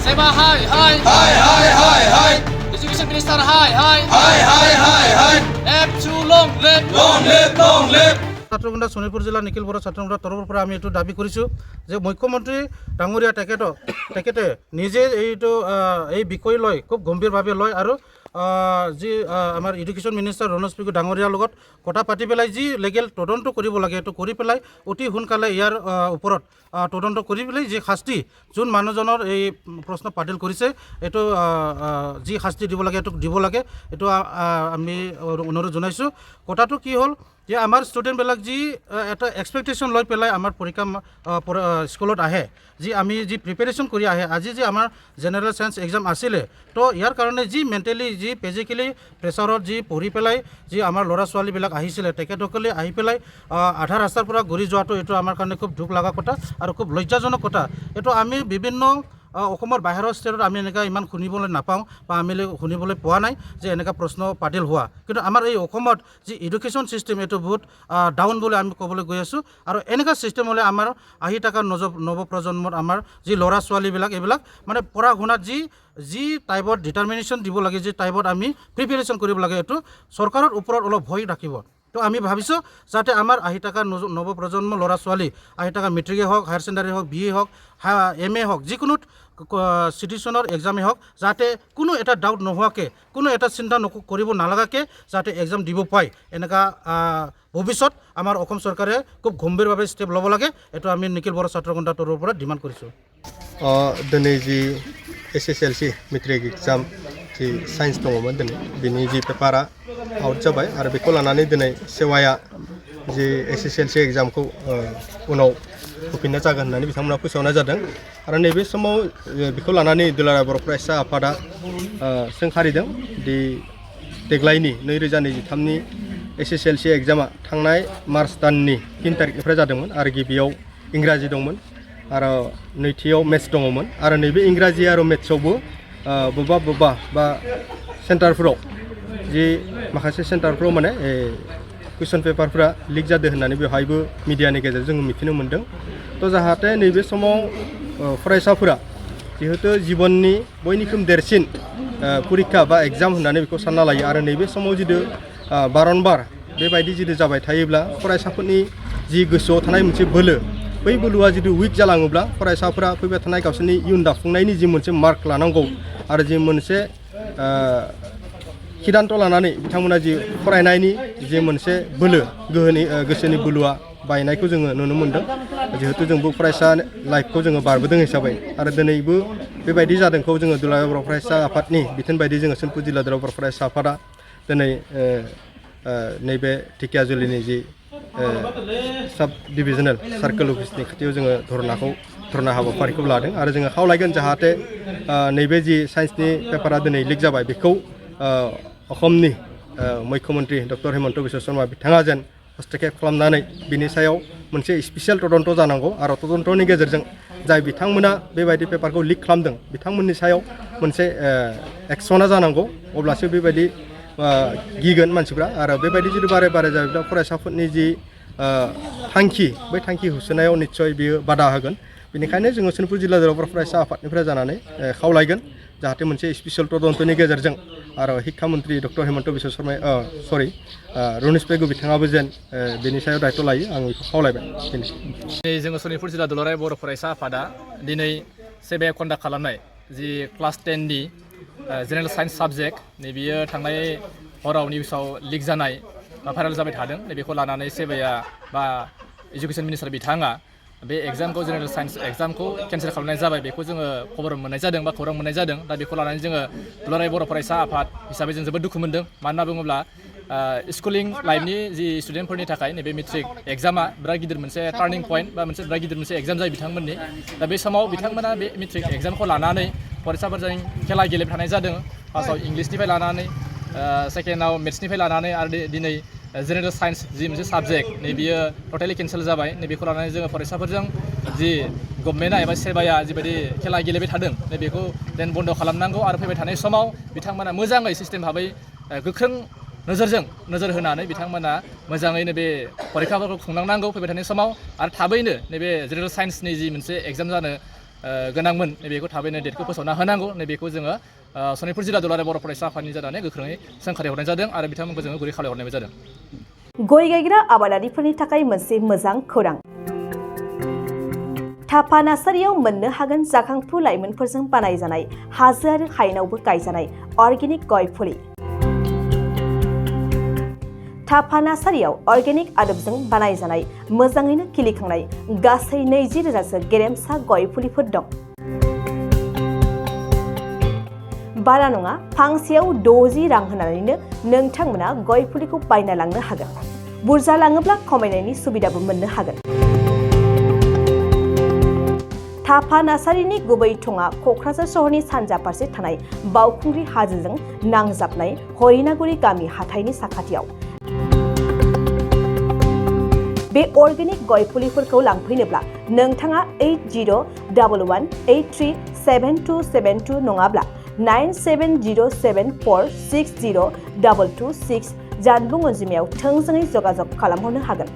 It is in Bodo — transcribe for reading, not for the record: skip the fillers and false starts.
Seba hai hai. Hai hai hai hai. Education Minister hai hai. Hai hai hai hai. F2 long live. Long live, long live. ছাত্ৰকণ্ডা Sonitpur জিলা নিখিল বড়ো ছাত্ৰকণ্ডাৰ তৰফৰ পৰা আমি এইটো দাবী কৰিছোঁ যে মুখ্যমন্ত্ৰী ডাঙৰীয়া তেখেতে নিজে এইটো এই বিষয় লৈ খুব গম্ভীৰভাৱে লয় আৰু যি আমাৰ এডুকেশ্যন মিনিষ্টাৰ ৰনোজ পেগু ডাঙৰীয়াৰ লগত কথা পাতি পেলাই যি লিগেল তদন্ত কৰিব লাগে এইটো কৰি পেলাই অতি সোনকালে ইয়াৰ ওপৰত তদন্ত কৰি পেলাই যি শাস্তি যোন মানুহজনৰ এই প্ৰশ্ন পাতিল কৰিছে এইটো যি শাস্তি দিব লাগে এইটো দিব লাগে এইটো আমি অনুৰোধ জনাইছোঁ। কথাটো কি হ'ল যে আমাৰ ষ্টুডেণ্টবিলাক যি এটা এক্সপেক্টেশ্যন লৈ পেলাই আমাৰ পৰীক্ষা স্কুলত আহে যি আমি যি প্ৰিপেৰেশ্যন কৰি আহে আজি যি আমাৰ জেনেৰেল চায়েন্স এক্সাম আছিলে তো ইয়াৰ কাৰণে যি মেণ্টেলি যি ফিজিকেলি প্ৰেছাৰত যি পঢ়ি পেলাই যি আমাৰ ল'ৰা ছোৱালীবিলাক আহিছিলে তেখেতসকলে আহি পেলাই আধা ৰাস্তাৰ পৰা ঘূৰি যোৱাটো এইটো আমাৰ কাৰণে খুব দুখ লগা কথা আৰু খুব লজ্জাজনক কথা। এইটো আমি বিভিন্ন অসমৰ বাহিৰৰ ষ্টেটত আমি এনেকুৱা ইমান শুনিবলৈ নাপাওঁ বা আমি শুনিবলৈ পোৱা নাই যে এনেকুৱা প্ৰশ্ন পাতিল হোৱা, কিন্তু আমাৰ এই অসমত যি এডুকেশ্যন ছিষ্টেম এইটো বহুত ডাউন বুলি আমি ক'বলৈ গৈ আছোঁ আৰু এনেকুৱা ছিষ্টেম হ'লে আমাৰ আহি থকা নৱপ্ৰজন্মৰ আমাৰ যি ল'ৰা ছোৱালীবিলাক এইবিলাক মানে পঢ়া শুনাত যি টাইপত ডিটাৰমিনেশ্যন দিব লাগে যি টাইপত আমি প্ৰিপেৰেশ্যন কৰিব লাগে এইটো চৰকাৰৰ ওপৰত অলপ ভয় ৰাখিব। তো আমি ভাবিছোঁ যাতে আমাৰ আহি থকা নৱপ্ৰজন্ম ল'ৰা ছোৱালী আহি থকা মেট্ৰিকে হওক হায়াৰ ছেকেণ্ডাৰী হওক BA হওক MA হওক যিকোনো চিটিজেনৰ এক্সামেই হওক যাতে কোনো এটা ডাউট নোহোৱাকৈ কোনো এটা চিন্তা কৰিব নালাগাকৈ যাতে এক্সাম দিব পায় এনেকুৱা ভৱিষ্যত আমাৰ অসম চৰকাৰে খুব গম্ভীৰভাৱে ষ্টেপ ল'ব লাগে। এইটো আমি নিখিল বড়ো ছাত্ৰকণ্ডাৰ তৰফৰ পৰা ডিমাণ্ড কৰিছোঁ। दिनै जि SSLC मेट्रिक एग्जाम जि साइन्स दङमोन दिनै बिनि जि पेपारा आउट जाबाय आरो बेखौ लानानै दिनै सेवाया जि SSLC एग्जामखौ उनाव होफिननाय जागोन होननानै बिथांमोना फोसावनाय जादों आरो नैबे समाव बेखौ लानानै दुलाराय बर' फरायसा आफादा सोंखारिदों दि देग्लायनि 2023नि SSLC एग्जामा थांनाय मार्च दाननि 3 तारिखनिफ्राय जादोंमोन आरो गिबियाव इंराजि दंमोन आरो नैथियाव मेथ्स दङमोन आरो नैबे इंराजि आरो मेथ्सआवबो बबेबा बा सेन्टारफोराव जि माखासे सेन्टारफोराव माने कुइसन पेपारफोरा लिक जादों होननानै बेवहायबो मिडियानि गेजेरजों जों मिथिनो मोन्दों। तो जाहाथे नैबे समाव फरायसाफोरा जिहेतु जिबननि बयनिख्रुइ देरसिन परीक्षा बा एग्जाम होननानै बेखौ सानना लायो आरो नैबे समाव जुदि बारम्बार बेबायदि जुदि जाबाय थायोब्ला फरायसाफोरनि जि गोसोआव थानाय मोनसे बोलो बै बोलोआ जुदि उइक जालाङोब्ला फरायसाफोरा फैबाय थानाय गावसोरनि इयुन दाफुंनायनि जि मोनसे मार्क लानांगौ आरो जि मोनसे सिद्धान्त लानानै बिथांमोना जि फरायनायनि जि मोनसे बोलो गोसोनि बोलोआ बायनायखौ जोङो नुनो मोन्दों। जिहेतु जोंबो फरायसा लाइफखौ जोङो बारबोदों हिसाबै आरो दिनैबो बेबायदि जादोंखौ जोङो दुलाराय बर' फरायसा आफादनि बिथोन बायदि जोङो सनितपुर जिल्ला दुलाराय बर' फरायसा आफादा दिनै नैबे ढेकियाजुलिनि जि साब डिभिजनेल सार्कोल अफिसनि खाथियाव जोङो धरना हाबाफारिखौ लादों आरो जोङो खावलायगोन जाहाथे नैबे जि साइन्सनि पेपारा दिनै लिक जाबाय बेखौ असमनि मुख्यमन्त्री डक्टर हिमन्त बिश्व शर्मा बिथाङा जेन हस्तक्षेप खालामनानै बिनि सायाव मोनसे स्पेसियेल तदन्त जानांगौ आरो तदन्तनि गेजेरजों जाय बिथांमोना बेबायदि पेपारखौ लिक खालामदों बिथांमोननि सायाव मोनसे एक्सना जानांगौ अब्लासो बेबायदि गिगोन मानसिफ्रा आरो बेबायदि जुदि बारे बारे जायोब्ला फरायसाफोरनि जि थांखि बै थांखि होसोनायाव निस्सय बियो बादा होगोन। बेनिखायनो जोङो सनितपुर जिल्ला दुलाराय बर' फरायसा आफादनिफ्राय जानानै खावलायगोन जाहाथे मोनसे स्पेसियेल तदन्तनि गेजेरजों आरो शिक्षा मन्त्रि डक्टर हिमन्त बिश्व शर्मा रनिस पेगु बिथाङाबो जेन बेनि सायाव दायित्व लायो आं बेखौ खावलायबाय। दिनै जोङो सनितपुर जिल्ला दुलाराय बर' फरायसा आफादा दिनै सेबाया कन्डाक्ट खालामनाय जि क्लास 10नि जेनेरेल साइन्स साबजेक्ट नैबेयो थांनाय हराव निउसाव लिक जानाय बा भाइरेल जाबाय थादों नैबेखौ लानानै सेबाया बा एजुकेशन मिनिस्टार बिथाङा बे एग्जामखौ जेनेरेल साइन्स एग्जामखौ केन्सेल खालामनाय जाबाय बेखौ जोङो खबर मोननाय जादों बा खौरां मोननाय जादों। दा बेखौ लानानै जोङो दुलाराय बर' फरायसा आफाद हिसाबै जों जोबोद दुखु मोनदों। मानो होनना बुङोब्ला स्कुलिं लाइफनि जि स्टुडेन्टफोरनि थाखाय नैबे मेट्रिक एग्जामा बिराद गिदिर मोनसे टार्निं पइन्ट बा मोनसे बिराद गिदिर मोनसे एग्जाम जायो बिथांमोननि। दा बे समाव बिथांमोना बे मेट्रिक एग्जामखौ लानानै फरायसाफोरजों खेला गेलेबाय थानाय जादों। फार्स्टआव इंलिसनिफ्राय लानानै सेकेन्डआव मेथ्सनिफ्राय लानानै आरो दिनै जेनेरेल साइन्स जि मोनसे साबजेक्ट नैबेयो टटेलि केन्सेल जाबाय। नैबेखौ लानानै जोङो फरायसाफोरजों जि गभर्नमेन्टआ एबा सेबाया जिबायदि खेला गेलेबाय थादों नैबेखौ जेन बन्द खालामनांगौ आरो फैबाय थानाय समाव बिथांमोना मोजाङै सिस्टेम भाबै गोख्रों नोजोर होनानै बिथांमोना मोजाङैनो बे फरिखाफोरखौ खुंलांनांगौ फैबाय थानाय समाव आरो थाबैनो नैबे जेनेरेल साइन्सनि जि मोनसे एग्जाम जानो गोनांमोन नैबेखौ थाबैनो डेटखौ फोसावना होनांगौ नैबेखौ जोङो सनितपुर जिल्ला दुलाराय बर' फरायसा आफादनि जानानै गोख्रोङै सोंखारिहरनाय जादों आरो बिथांमोनखौ जोङो गुरै खावलायहरनायबो जादों। गय गायग्रा आबादारिफोरनि थाखाय मोनसे मोजां खौरां। थापा नार्सारियाव मोननो हागोन जाखांफु लाइमोनफोरजों बानायजानाय हाजो आरो हायेनावबो गायजानाय अर्गेनिक गय फुलि। थापा नार्सारियाव अर्गेनिक आदबजों बानायजानाय मोजाङैनो खिलिखांनाय गासै 20,000सो गेरेमसा गय फुलिफोर दं। बारा नङा, फांसेयाव 60 रां होनानैनो नोंथांमोना गय फुलिखौ बायना लांनो हागोन। बुरजा लाङोब्ला खमायनायनि सुबिदाबो मोननो हागोन। थापा नार्सारिनि गुबै थङा क'क्राझार सहरनि सानजा फारसे थानाय बावखुंग्रि हाजोजों नांजाबनाय हरिनागुरि गामि हाथाइनि साखाथियाव। बे अर्गेनिक गय फुलिफोरखौ लांफैनोब्ला नोंथाङा 8011837272 नङाब्ला 9707460226 जानबुं अनजिमायाव थोंजोङै जगाजग खालामहरनो हागोन।